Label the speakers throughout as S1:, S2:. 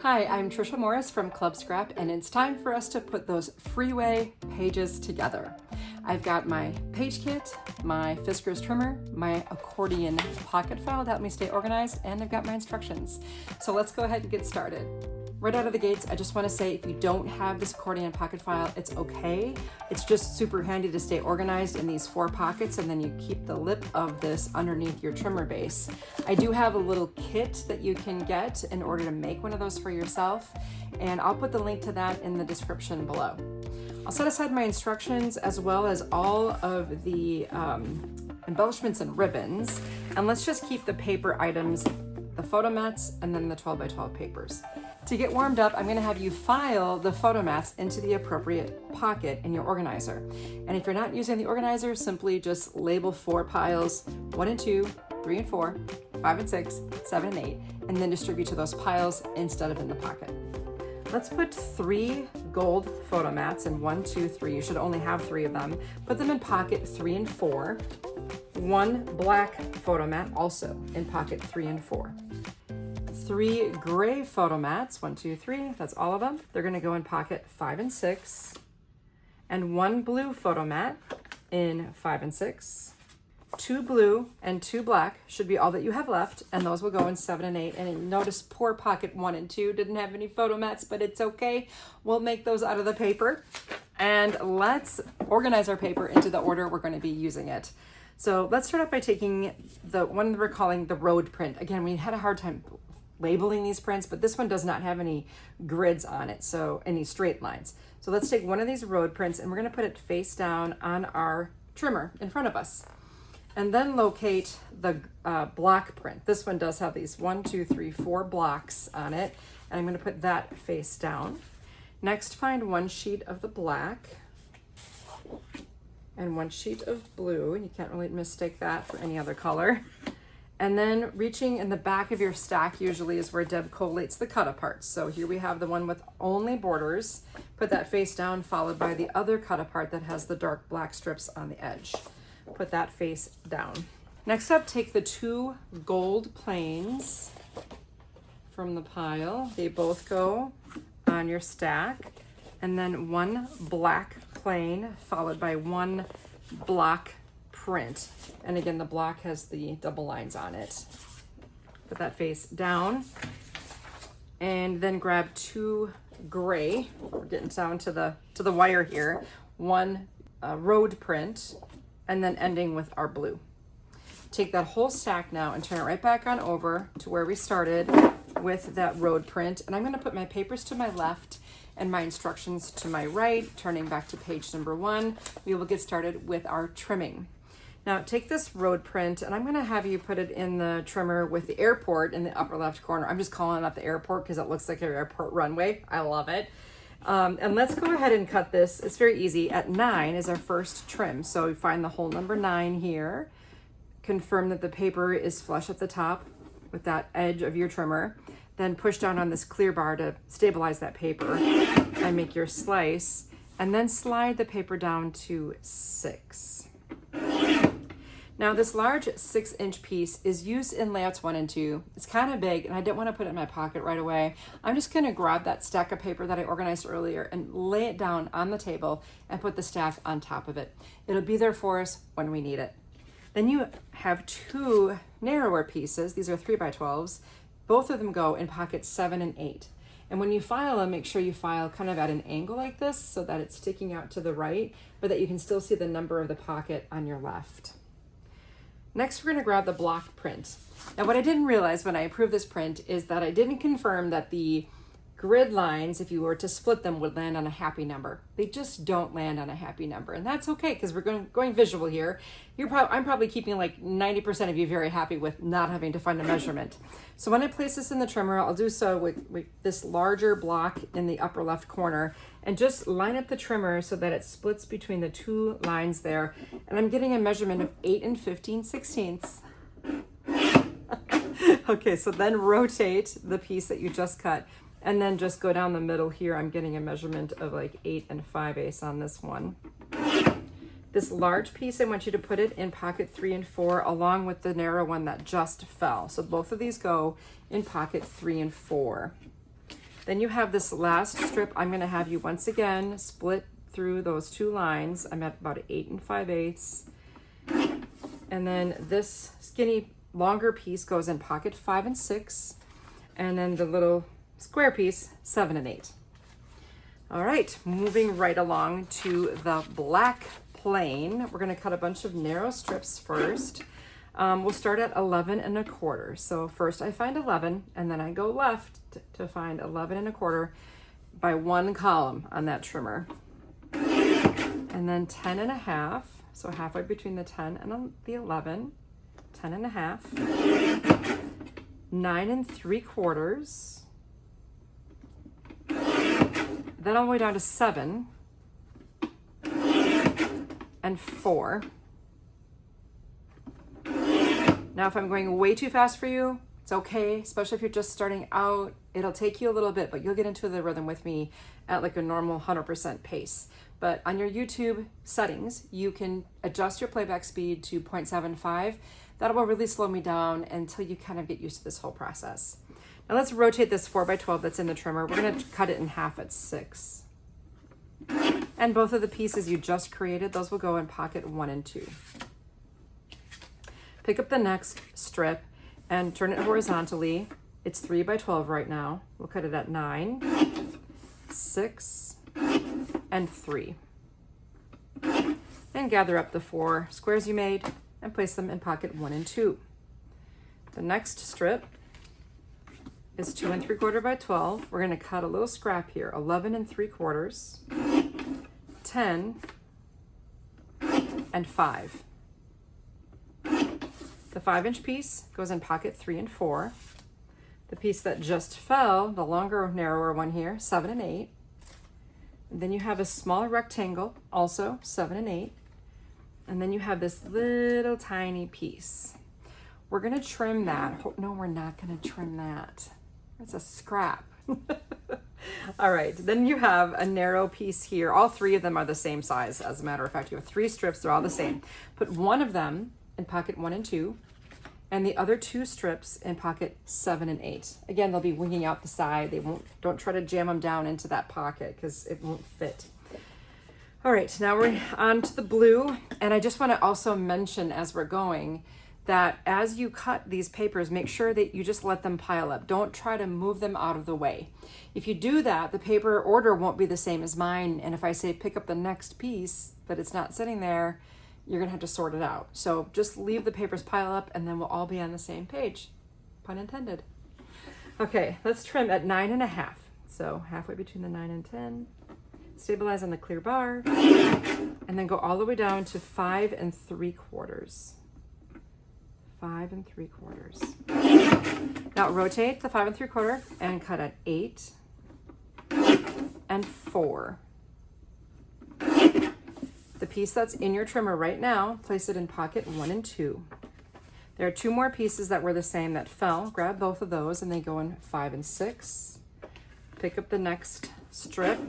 S1: Hi, I'm Tricia Morris from Club Scrap, and it's time for us to put those Freeway pages together. I've got my page kit, my Fisker's trimmer, my accordion pocket file to help me stay organized, and I've got my instructions. So let's go ahead and get started. Right out of the gates, I just want to say if you don't have this accordion pocket file, it's okay. It's just super handy to stay organized in these 4 pockets, and then you keep the lip of this underneath your trimmer base. I do have a little kit that you can get in order to make one of those for yourself, and I'll put the link to that in the description below. I'll set aside my instructions as well as all of the embellishments and ribbons, and let's just keep the paper items, the photo mats, and then the 12 by 12 papers. To get warmed up, I'm going to have you file the photo mats into the appropriate pocket in your organizer. And if you're not using the organizer, simply just label 4 piles, 1 and 2, 3 and 4, 5 and 6, 7 and 8, and then distribute to those piles instead of in the pocket. Let's put 3 gold photo mats in 1, 2, 3. You should only have 3 of them. Put them in pocket 3 and 4. 1 black photo mat also in pocket 3 and 4. 3 gray photo mats, 1, 2, 3, that's all of them. They're going to go in pocket 5 and 6. And 1 blue photo mat in 5 and 6. 2 blue and 2 black should be all that you have left, and those will go in 7 and 8. And notice poor pocket 1 and 2 didn't have any photo mats, but it's okay. We'll make those out of the paper. And let's organize our paper into the order we're going to be using it. So let's start off by taking the one we're calling the road print. Again, we had a hard time labeling these prints, but this one does not have any grids on it, so any straight lines. So let's take one of these road prints and we're going to put it face down on our trimmer in front of us. And then locate the block print. This one does have these 1, 2, 3, 4 blocks on it, and I'm going to put that face down. Next, find 1 sheet of the black and 1 sheet of blue, and you can't really mistake that for any other color. And then reaching in the back of your stack usually is where Deb collates the cut-aparts. So here we have the one with only borders. Put that face down, followed by the other cut-apart that has the dark black strips on the edge. Put that face down. Next up, take the 2 gold planes from the pile. They both go on your stack. And then 1 black plane, followed by 1 block print. And again, the block has the double lines on it. Put that face down. And then grab 2 gray. We're getting down to the wire here. 1 road print, and then ending with our blue. Take that whole stack now and turn it right back on over to where we started with that road print. And I'm going to put my papers to my left and my instructions to my right, turning back to page number 1. We will get started with our trimming. Now take this road print, and I'm going to have you put it in the trimmer with the airport in the upper left corner. I'm just calling it the airport because it looks like an airport runway. I love it. And let's go ahead and cut this. It's very easy. At 9 is our first trim. So we find the hole number 9 here. Confirm that the paper is flush at the top with that edge of your trimmer. Then push down on this clear bar to stabilize that paper and make your slice. And then slide the paper down to 6. Now this large 6-inch piece is used in layouts 1 and 2. It's kind of big and I didn't want to put it in my pocket right away. I'm just going to grab that stack of paper that I organized earlier and lay it down on the table and put the stack on top of it. It'll be there for us when we need it. Then you have 2 narrower pieces. These are 3 by 12s. Both of them go in pockets 7 and 8. And when you file them, make sure you file kind of at an angle like this so that it's sticking out to the right, but that you can still see the number of the pocket on your left. Next, we're going to grab the block print. Now, what I didn't realize when I approved this print is that I didn't confirm that the grid lines, if you were to split them, would land on a happy number. They just don't land on a happy number, and that's okay because we're going visual here. I'm probably keeping like 90% of you very happy with not having to find a measurement. So when I place this in the trimmer, I'll do so with this larger block in the upper left corner and just line up the trimmer so that it splits between the 2 lines there. And I'm getting a measurement of 8 and 15/16. Okay, so then rotate the piece that you just cut. And then just go down the middle here. I'm getting a measurement of like 8 5/8 on this one. This large piece, I want you to put it in pocket 3 and 4 along with the narrow one that just fell. So both of these go in pocket 3 and 4. Then you have this last strip. I'm gonna have you once again split through those two lines. I'm at about 8 5/8. And then this skinny longer piece goes in pocket 5 and 6. And then the little square piece, 7 and 8. All right, moving right along to the black plain. We're gonna cut a bunch of narrow strips first. We'll start at 11 1/4. So first I find 11 and then I go left to find 11 1/4 by one column on that trimmer. And then 10 1/2. So halfway between the 10 and the 11, 10 1/2, 9 3/4, then all the way down to 7 and 4. Now, if I'm going way too fast for you, it's okay, especially if you're just starting out. It'll take you a little bit, but you'll get into the rhythm with me at like a normal 100% pace. But on your YouTube settings, you can adjust your playback speed to 0.75. That will really slow me down until you kind of get used to this whole process. Now let's rotate this 4x12 that's in the trimmer. We're gonna cut it in half at 6. And both of the pieces you just created, those will go in pocket 1 and 2. Pick up the next strip and turn it horizontally. It's 3x12 right now. We'll cut it at 9, 6, and 3. And gather up the 4 squares you made and place them in pocket 1 and 2. The next strip is 2 3/4 by 12. We're gonna cut a little scrap here, 11 3/4, 10, and 5. The 5-inch piece goes in pocket 3 and 4. The piece that just fell, the longer, narrower one here, 7 and 8. And then you have a smaller rectangle, also 7 and 8. And then you have this little tiny piece. We're gonna trim that. Oh, no, we're not gonna trim that. It's a scrap. All right, then you have a narrow piece here. All 3 of them are the same size. As a matter of fact, you have 3 strips, they're all the same. Put one of them in pocket 1 and 2, and the other 2 strips in pocket 7 and 8. Again, they'll be winging out the side. Don't try to jam them down into that pocket because it won't fit. All right, now we're on to the blue. And I just want to also mention as we're going that as you cut these papers, make sure that you just let them pile up. Don't try to move them out of the way. If you do that, the paper order won't be the same as mine. And if I say pick up the next piece, but it's not sitting there, you're gonna have to sort it out. So just leave the papers pile up and then we'll all be on the same page, pun intended. Okay, let's trim at 9 1/2. So halfway between the 9 and 10. Stabilize on the clear bar and then go all the way down to 5 3/4. 5 3/4. Now rotate the 5 3/4 and cut at 8 and 4. The piece that's in your trimmer right now, place it in pocket 1 and 2. There are 2 more pieces that were the same that fell. Grab both of those and they go in 5 and 6. Pick up the next strip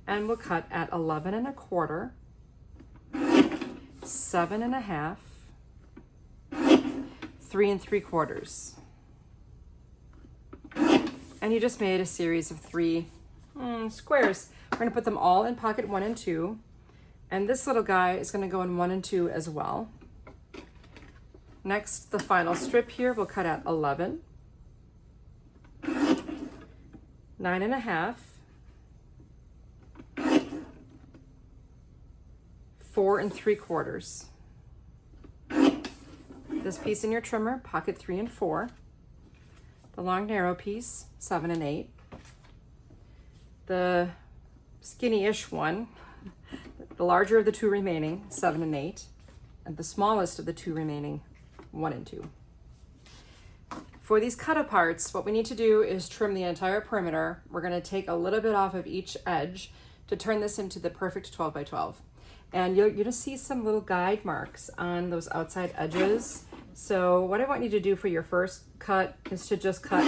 S1: and we'll cut at 11 1/4, 7 1/2, 3 3/4. And you just made a series of 3 squares. We're gonna put them all in pocket 1 and 2. And this little guy is gonna go in 1 and 2 as well. Next, the final strip here, we'll cut at 11, 9 1/2, 4 3/4. This piece in your trimmer, pocket 3 and 4. The long narrow piece, 7 and 8. The skinny-ish one, the larger of the 2 remaining, 7 and 8. And the smallest of the 2 remaining, 1 and 2. For these Cutaparts, what we need to do is trim the entire perimeter. We're gonna take a little bit off of each edge to turn this into the perfect 12 by 12. And you're gonna see some little guide marks on those outside edges. So what I want you to do for your first cut is to just cut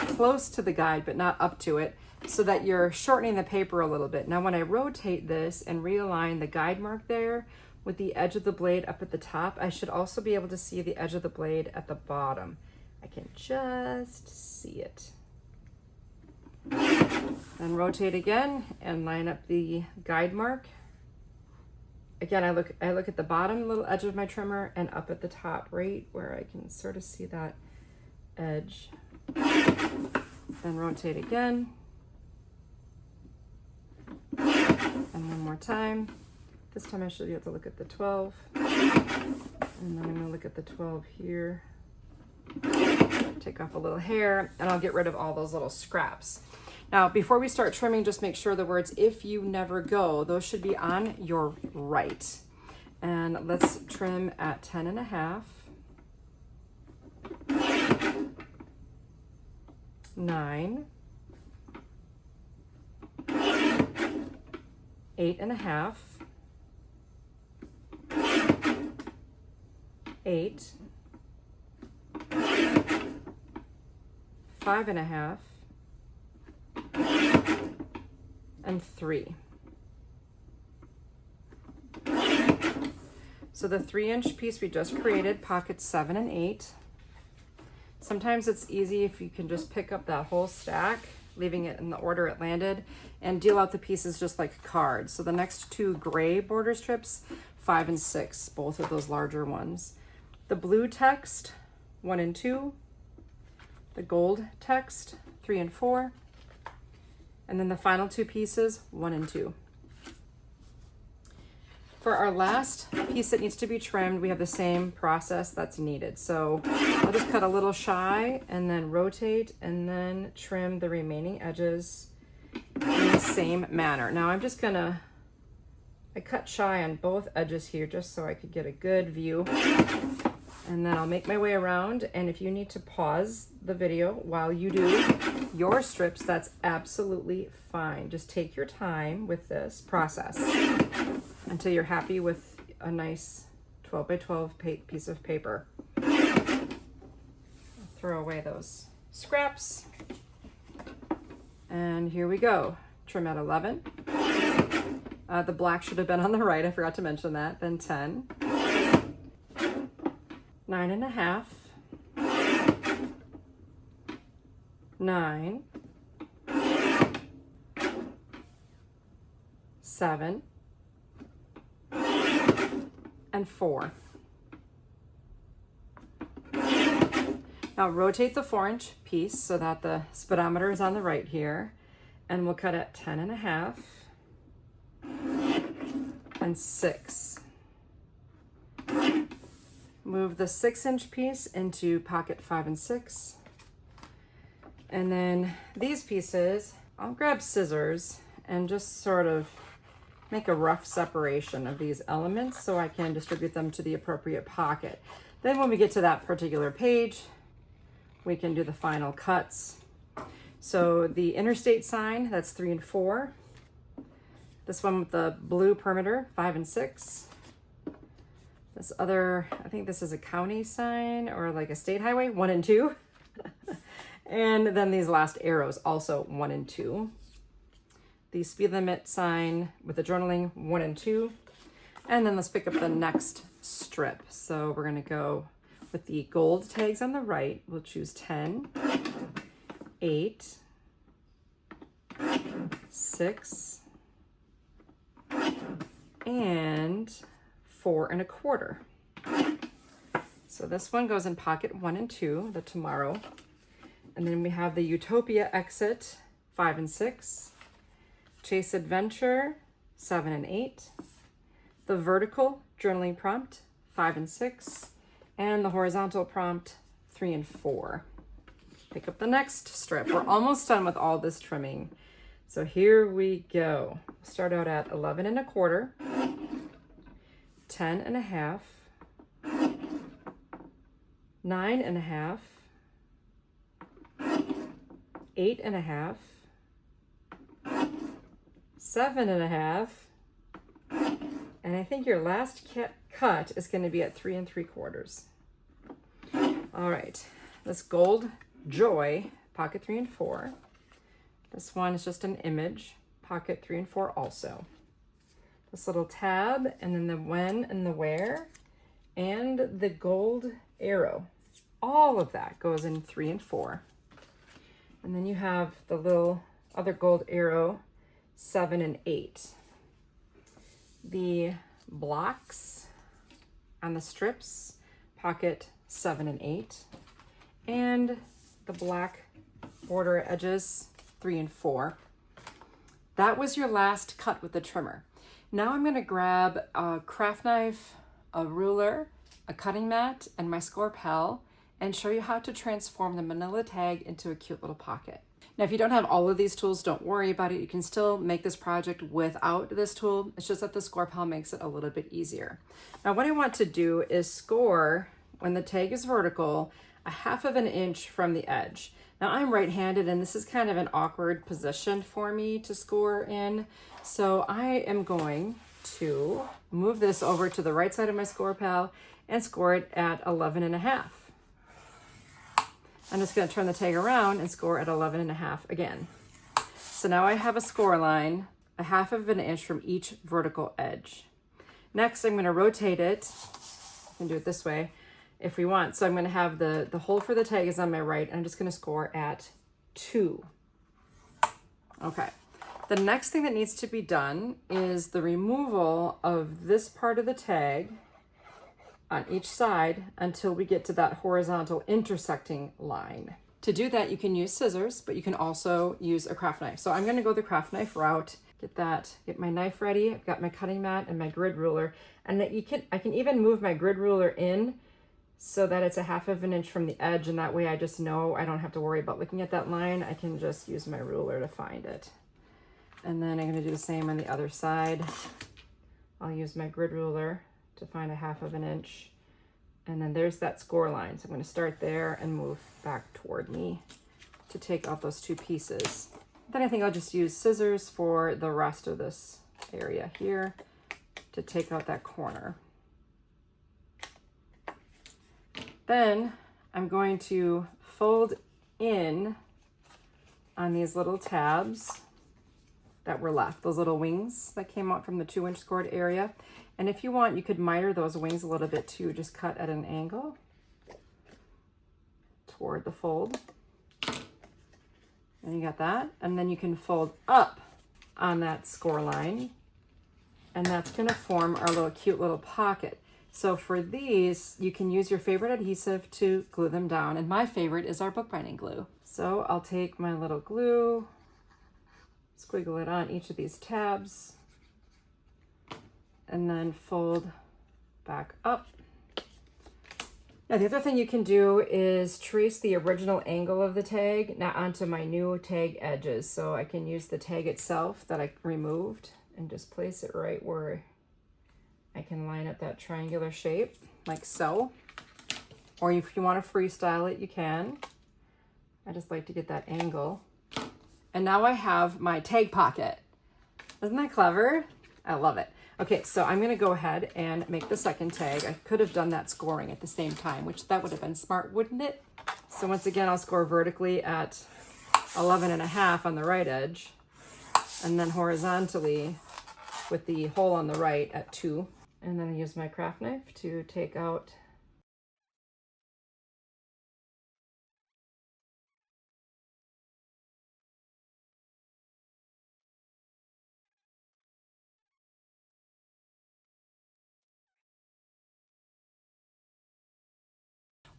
S1: close to the guide, but not up to it, so that you're shortening the paper a little bit. Now when I rotate this and realign the guide mark there with the edge of the blade up at the top, I should also be able to see the edge of the blade at the bottom. I can just see it. Then rotate again and line up the guide mark. Again, I look at the bottom little edge of my trimmer and up at the top, right where I can sort of see that edge. Then rotate again. And one more time. This time I should be able to look at the 12. And then I'm gonna look at the 12 here. Take off a little hair and I'll get rid of all those little scraps. Now, before we start trimming, just make sure the words "if you never go," those should be on your right. And let's trim at 10.5. 9. 8.5. 8. 5.5. And 3. So the 3-inch piece we just created, pockets 7 and 8. Sometimes it's easy if you can just pick up that whole stack, leaving it in the order it landed, and deal out the pieces just like cards. So the next 2 gray border strips, 5 and 6, both of those larger ones. The blue text, 1 and 2. The gold text, 3 and 4. And then the final 2 pieces, 1 and 2. For our last piece that needs to be trimmed, we have the same process that's needed. So I'll just cut a little shy and then rotate and then trim the remaining edges in the same manner. Now I'm just gonna, I cut shy on both edges here just so I could get a good view. And then I'll make my way around, and if you need to pause the video while you do your strips, that's absolutely fine. Just take your time with this process until you're happy with a nice 12 by 12 piece of paper. I'll throw away those scraps. And here we go. Trim at 11. The black should have been on the right, I forgot to mention that. Then 10. 9.5. 9. 7. And 4. Now rotate the 4-inch piece so that the speedometer is on the right here, and we'll cut at 10.5 and 6. Move the 6-inch piece into pocket 5 and 6. And then these pieces, I'll grab scissors and just sort of make a rough separation of these elements so I can distribute them to the appropriate pocket. Then when we get to that particular page, we can do the final cuts. So the interstate sign, that's 3 and 4. This one with the blue perimeter, 5 and 6. This other, I think this is a county sign or like a state highway, 1 and 2. And then these last arrows, also 1 and 2. The speed limit sign with the journaling, 1 and 2. And then let's pick up the next strip. So we're gonna go with the gold tags on the right. We'll choose 10, 8, 6, and 4 1/4. So this one goes in pocket 1 and 2, the tomorrow. And then we have the Utopia exit, 5 and 6. Chase Adventure, 7 and 8. The vertical journaling prompt, 5 and 6. And the horizontal prompt, 3 and 4. Pick up the next strip. We're almost done with all this trimming. So here we go. Start out at 11 1/4. 10.5, 9.5, 8.5, 7.5, and I think your last cut is going to be at 3 3/4. All right, this Gold Joy, pocket 3 and 4. This one is just an image, pocket 3 and 4 also. This little tab, and then the when and the where, and the gold arrow. All of that goes in 3 and 4. And then you have the little other gold arrow, 7 and 8. The blocks on the strips, pocket 7 and 8. And the black border edges, 3 and 4. That was your last cut with the trimmer. Now I'm gonna grab a craft knife, a ruler, a cutting mat, and my score pal, and show you how to transform the Manila tag into a cute little pocket. Now, if you don't have all of these tools, don't worry about it. You can still make this project without this tool. It's just that the score pal makes it a little bit easier. Now, what I want to do is score, when the tag is vertical, a 1/2 inch from the edge. Now, I'm right-handed, and this is kind of an awkward position for me to score in. So I am going to move this over to the right side of my score pal and score it at 11.5. I'm just going to turn the tag around and score at 11.5 again. So now I have a score line, a 1/2 inch from each vertical edge. Next, I'm going to rotate it. I can do it this way if we want. So I'm going to have the hole for the tag is on my right, and I'm just going to score at 2. Okay. The next thing that needs to be done is the removal of this part of the tag on each side until we get to that horizontal intersecting line. To do that, you can use scissors, but you can also use a craft knife. So I'm gonna go the craft knife route, get my knife ready. I've got my cutting mat and my grid ruler. And I can even move my grid ruler in so that it's a 1/2 inch from the edge, and that way I just know I don't have to worry about looking at that line. I can just use my ruler to find it. And then I'm gonna do the same on the other side. I'll use my grid ruler to find a 1/2 inch. And then there's that score line. So I'm going to start there and move back toward me to take out those 2 pieces. Then I think I'll just use scissors for the rest of this area here to take out that corner. Then I'm going to fold in on these little tabs that were left, those little wings that came out from the 2-inch scored area. And if you want, you could miter those wings a little bit too. Just cut at an angle toward the fold. And you got that. And then you can fold up on that score line. And that's gonna form our little cute little pocket. So for these, you can use your favorite adhesive to glue them down. And my favorite is our bookbinding glue. So I'll take my little glue, squiggle it on each of these tabs, and then fold back up. Now the other thing you can do is trace the original angle of the tag now onto my new tag edges. So I can use the tag itself that I removed and just place it right where I can line up that triangular shape, like so. Or if you want to freestyle it, you can. I just like to get that angle. And now I have my tag pocket. Isn't that clever? I love it. Okay, so I'm gonna go ahead and make the second tag. I could have done that scoring at the same time, which that would have been smart, wouldn't it? So once again, I'll score vertically at 11.5 on the right edge, and then horizontally with the hole on the right at 2. And then I use my craft knife to take out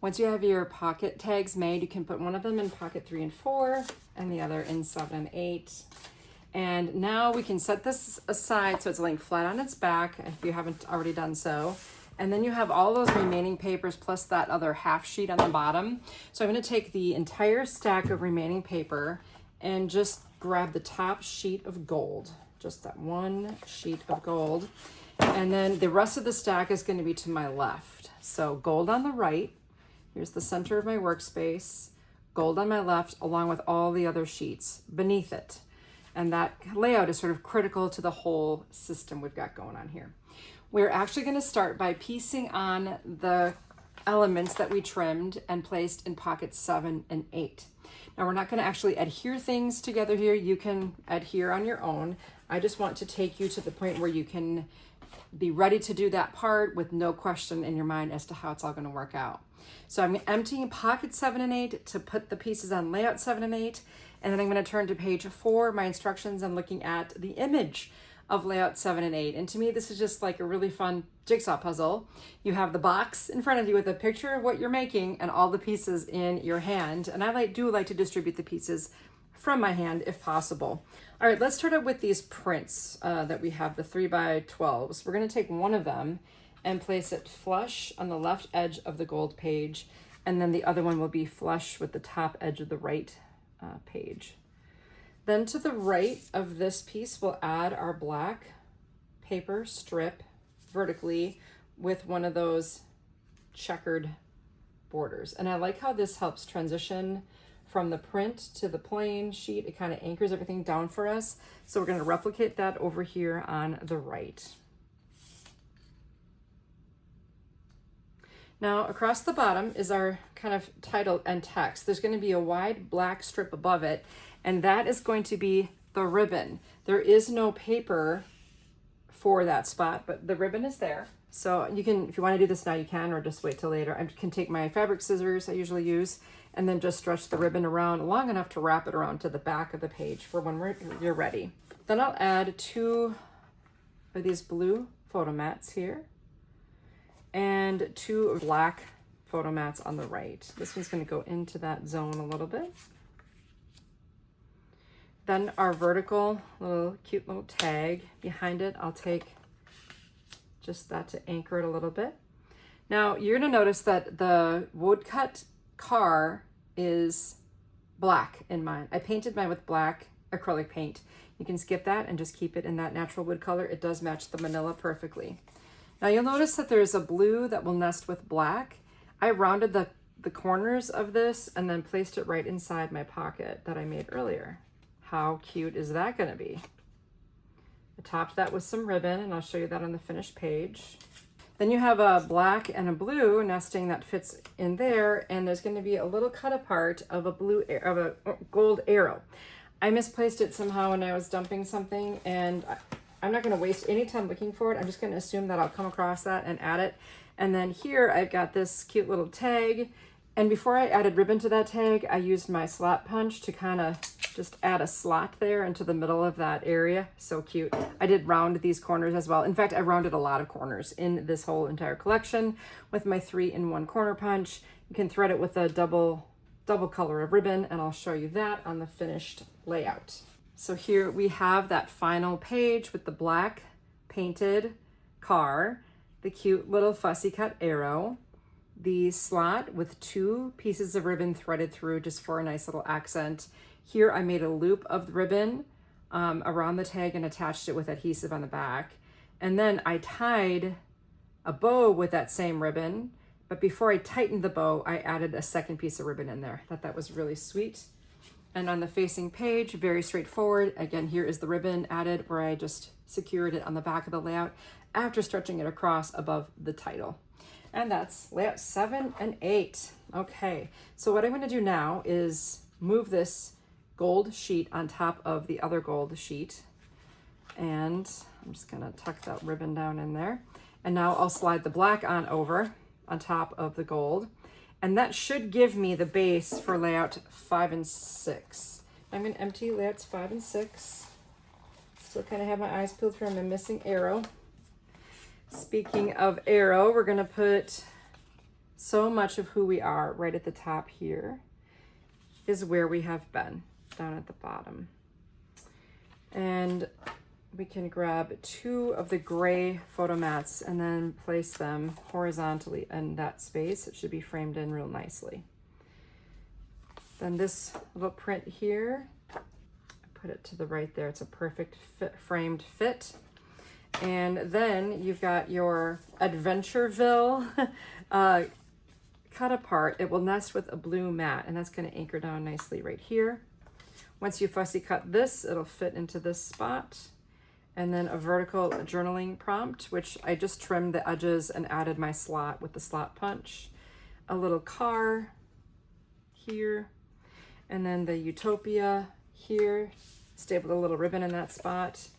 S1: Once you have your pocket tags made, you can put one of them in pocket 3 and 4 and the other in 7 and 8. And now we can set this aside so it's laying flat on its back if you haven't already done so. And then you have all those remaining papers plus that other half sheet on the bottom. So I'm going to take the entire stack of remaining paper and just grab the top sheet of gold, just that one sheet of gold. And then the rest of the stack is going to be to my left. So gold on the right. Here's the center of my workspace, gold on my left, along with all the other sheets beneath it. And that layout is sort of critical to the whole system we've got going on here. We're actually going to start by piecing on the elements that we trimmed and placed in pockets 7 and 8. Now we're not going to actually adhere things together here. You can adhere on your own. I just want to take you to the point where you can be ready to do that part with no question in your mind as to how it's all going to work out. So I'm emptying pocket 7 and 8 to put the pieces on layout 7 and 8. And then I'm going to turn to page 4, my instructions. I'm looking at the image of layout 7 and 8. And to me, this is just like a really fun jigsaw puzzle. You have the box in front of you with a picture of what you're making and all the pieces in your hand. And I do like to distribute the pieces from my hand if possible. All right, let's start out with these prints that we have, the 3x12s. We're going to take one of them and place it flush on the left edge of the gold page, and then the other one will be flush with the top edge of the right page. Then to the right of this piece, we'll add our black paper strip vertically with one of those checkered borders. And I like how this helps transition from the print to the plain sheet. It kind of anchors everything down for us. So we're going to replicate that over here on the right. Now across the bottom is our kind of title and text. There's going to be a wide black strip above it, and that is going to be the ribbon. There is no paper for that spot, but the ribbon is there. So you can, if you want to do this now, you can, or just wait till later. I can take my fabric scissors I usually use and then just stretch the ribbon around long enough to wrap it around to the back of the page for when you're ready. Then I'll add 2 of these blue photo mats here and 2 black photo mats on the right. This one's going to go into that zone a little bit. Then our vertical cute little tag behind it, I'll take just that to anchor it a little bit. Now you're going to notice that the woodcut car is black in mine. I painted mine with black acrylic paint. You can skip that and just keep it in that natural wood color. It does match the manila perfectly. Now you'll notice that there's a blue that will nest with black. I rounded the corners of this and then placed it right inside my pocket that I made earlier. How cute is that going to be? I topped that with some ribbon, and I'll show you that on the finished page. Then you have a black and a blue nesting that fits in there, and there's going to be a little cut apart of a gold arrow. I misplaced it somehow when I was dumping something, and I'm not going to waste any time looking for it. I'm just going to assume that I'll come across that and add it. And then here I've got this cute little tag, and before I added ribbon to that tag, I used my slot punch to kind of just add a slot there into the middle of that area. So cute. I did round these corners as well. In fact, I rounded a lot of corners in this whole entire collection with my 3-in-1 corner punch. You can thread it with a double color of ribbon, and I'll show you that on the finished layout. So here we have that final page with the black painted car, the cute little fussy cut arrow, the slot with 2 pieces of ribbon threaded through just for a nice little accent. Here I made a loop of the ribbon around the tag and attached it with adhesive on the back. And then I tied a bow with that same ribbon, but before I tightened the bow, I added a second piece of ribbon in there. I thought that was really sweet. And on the facing page, very straightforward. Again, here is the ribbon added where I just secured it on the back of the layout after stretching it across above the title. And that's layout 7 and 8. Okay, so what I'm going to do now is move this gold sheet on top of the other gold sheet. And I'm just going to tuck that ribbon down in there. And now I'll slide the black on over on top of the gold. And that should give me the base for layout 5 and 6. I'm going to empty layouts 5 and 6. Still kind of have my eyes peeled for my missing arrow. Speaking of arrow, we're going to put so much of who we are right at the top here is where we have been, down at the bottom. And we can grab 2 of the gray photo mats and then place them horizontally in that space. It should be framed in real nicely. Then this little print here, I put it to the right there. It's a perfect framed fit. And then you've got your Adventureville cut apart. It will nest with a blue mat, and that's going to anchor down nicely right here. Once you fussy cut this, it'll fit into this spot. And then a vertical journaling prompt, which I just trimmed the edges and added my slot with the slot punch. A little car here, and then the Utopia here, stapled a little ribbon in that spot,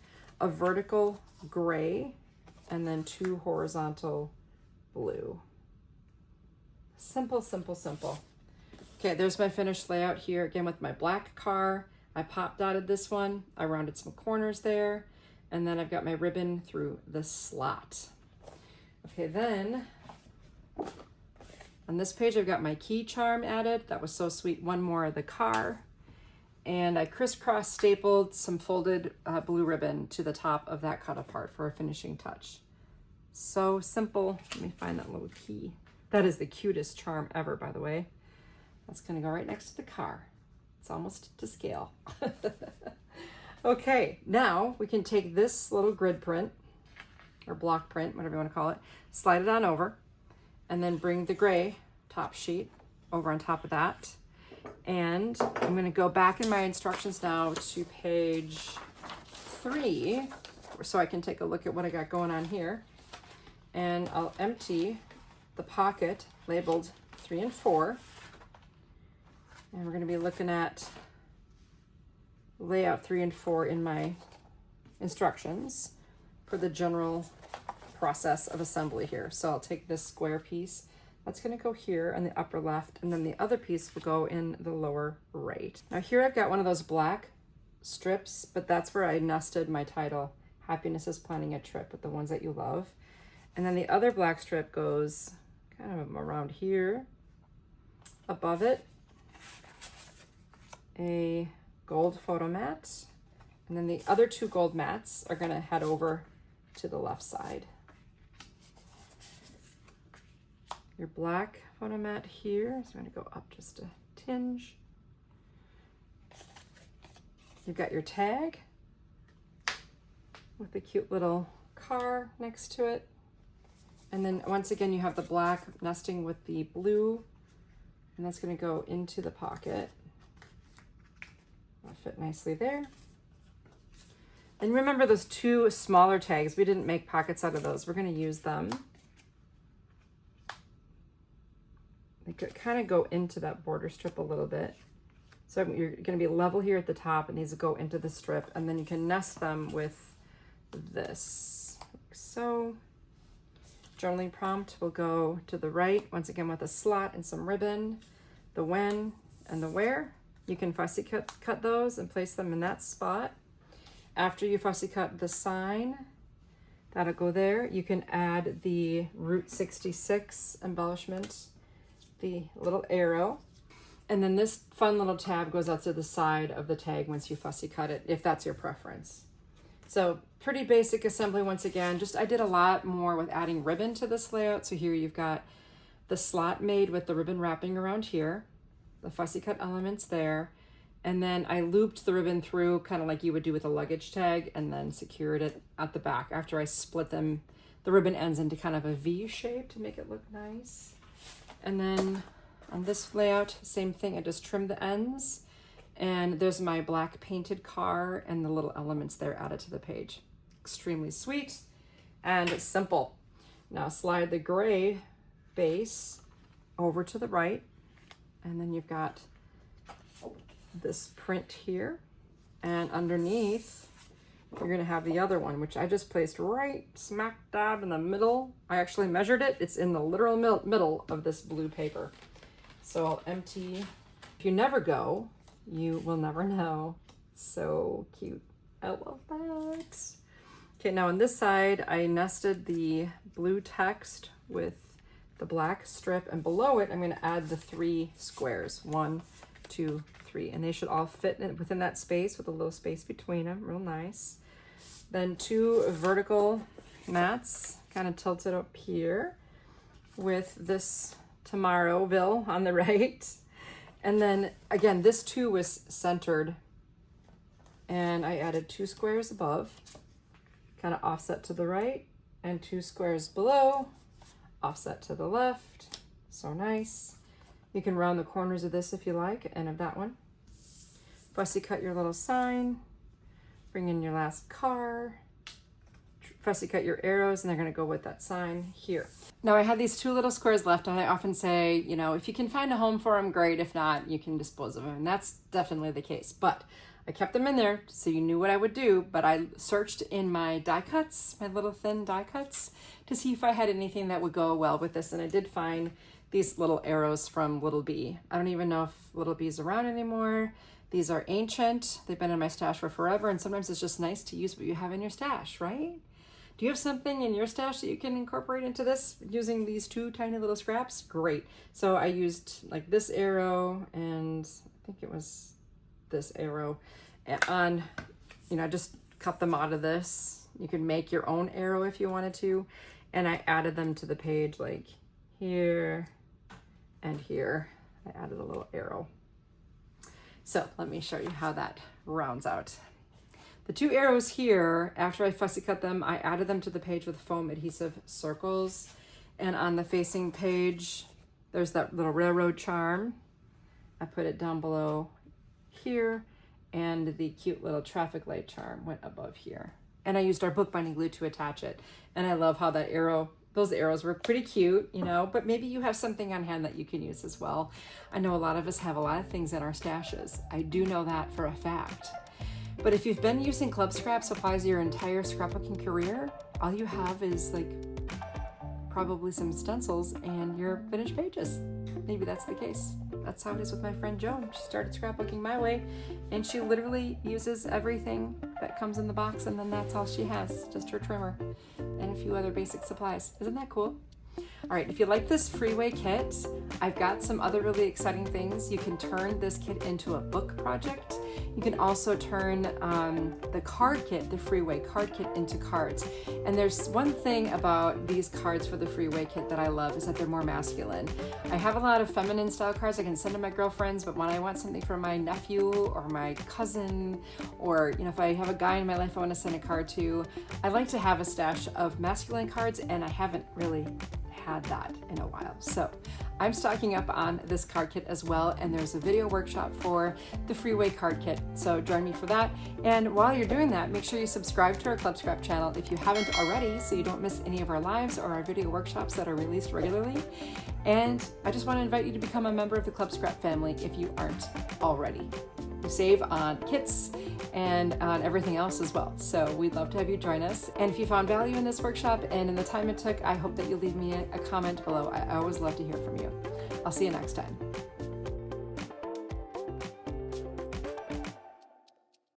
S1: a vertical gray, and then 2 horizontal blue. Simple, simple, simple. Okay, there's my finished layout here, again with my black car. I pop dotted this one, I rounded some corners there, and then I've got my ribbon through the slot. Okay, then on this page I've got my key charm added. That was so sweet. One more of the car. And I crisscross stapled some folded blue ribbon to the top of that cut apart for a finishing touch. So simple. Let me find that little key. That is the cutest charm ever, by the way. That's gonna go right next to the car. It's almost to scale. Okay, now we can take this little grid print or block print, whatever you want to call it, slide it on over, and then bring the gray top sheet over on top of that. And I'm going to go back in my instructions now to page 3 so I can take a look at what I got going on here. And I'll empty the pocket labeled 3 and 4. And we're going to be looking at layout 3 and 4 in my instructions for the general process of assembly here. So I'll take this square piece. That's going to go here in the upper left, and then the other piece will go in the lower right. Now here I've got one of those black strips, but that's where I nested my title, Happiness is Planning a Trip with the ones that you love. And then the other black strip goes kind of around here. Above it, a gold photo mat. And then the other 2 gold mats are going to head over to the left side. Your black photo mat here is going to go up just a tinge. You've got your tag with the cute little car next to it. And then once again, you have the black nesting with the blue, and that's going to go into the pocket. That'll fit nicely there. And remember those 2 smaller tags, we didn't make pockets out of those. We're going to use them. They could kind of go into that border strip a little bit. So you're going to be level here at the top, and these go into the strip, and then you can nest them with this, like so. Journaling prompt will go to the right, once again with a slot and some ribbon, the when and the where. You can fussy cut those and place them in that spot. After you fussy cut the sign, that'll go there. You can add the Route 66 embellishment, the little arrow. And then this fun little tab goes out to the side of the tag once you fussy cut it, if that's your preference. So pretty basic assembly once again. Just I did a lot more with adding ribbon to this layout. So here you've got the slot made with the ribbon wrapping around here, the fussy cut elements there. And then I looped the ribbon through kind of like you would do with a luggage tag, and then secured it at the back after I split them, the ribbon ends into kind of a V shape to make it look nice. And then on this layout, same thing, I just trimmed the ends, and there's my black painted car and the little elements there added to the page. Extremely sweet and simple. Now slide the gray base over to the right, and then you've got this print here, and underneath you're going to have the other one, which I just placed right smack dab in the middle. I actually measured it. It's in the literal middle of this blue paper. So I'll empty. If you never go, you will never know. So cute. I love that. Okay, now on this side, I nested the blue text with the black strip, and below it, I'm going to add the 3 squares. 1, 2, 3, and they should all fit within that space with a little space between them. Real nice. Then 2 vertical mats, kind of tilted up here with this Tomorrowville on the right. And then again, this too was centered, and I added 2 squares above, kind of offset to the right, and 2 squares below, offset to the left. So nice. You can round the corners of this if you like, and of that one. Fussy cut your little sign, bring in your last car, fussy cut your arrows, and they're gonna go with that sign here. Now I had these 2 little squares left, and I often say, you know, if you can find a home for them, great. If not, you can dispose of them, and that's definitely the case. But I kept them in there so you knew what I would do, but I searched in my die cuts, my little thin die cuts, to see if I had anything that would go well with this, and I did find these little arrows from Little B. I don't even know if Little B is around anymore. These are ancient. They've been in my stash for forever, and sometimes it's just nice to use what you have in your stash, right? Do you have something in your stash that you can incorporate into this using these two tiny little scraps? Great. So I used like this arrow, and I think it was this arrow on, you know, I just cut them out of this. You can make your own arrow if you wanted to. And I added them to the page like here and here. I added a little arrow. So let me show you how that rounds out. The two arrows here, after I fussy cut them, I added them to the page with foam adhesive circles. And on the facing page, there's that little railroad charm. I put it down below here, and the cute little traffic light charm went above here. And I used our bookbinding glue to attach it. And I love how that arrow, those arrows were pretty cute, you know, but maybe you have something on hand that you can use as well. I know a lot of us have a lot of things in our stashes. I do know that for a fact. But if you've been using club scrap supplies your entire scrapbooking career, all you have is like probably some stencils and your finished pages. Maybe that's the case. That's how it is with my friend Joan. She started scrapbooking my way, and she literally uses everything that comes in the box, and then that's all she has, just her trimmer and a few other basic supplies. Isn't that cool? All right, if you like this Freeway kit, I've got some other really exciting things. You can turn this kit into a book project. You can also turn the card kit, the Freeway card kit, into cards. And there's one thing about these cards for the Freeway kit that I love is that they're more masculine. I have a lot of feminine style cards I can send to my girlfriends, but when I want something for my nephew or my cousin, or you know, if I have a guy in my life I want to send a card to, I like to have a stash of masculine cards, and I haven't really had that in a while. So I'm stocking up on this card kit as well, and there's a video workshop for the Freeway card kit, so join me for that. And while you're doing that, make sure you subscribe to our Club Scrap channel if you haven't already, so you don't miss any of our lives or our video workshops that are released regularly. And I just want to invite you to become a member of the Club Scrap family if you aren't already. You save on kits and on everything else as well. So we'd love to have you join us. And if you found value in this workshop and in the time it took, I hope that you'll leave me a comment below. I always love to hear from you. I'll see you next time.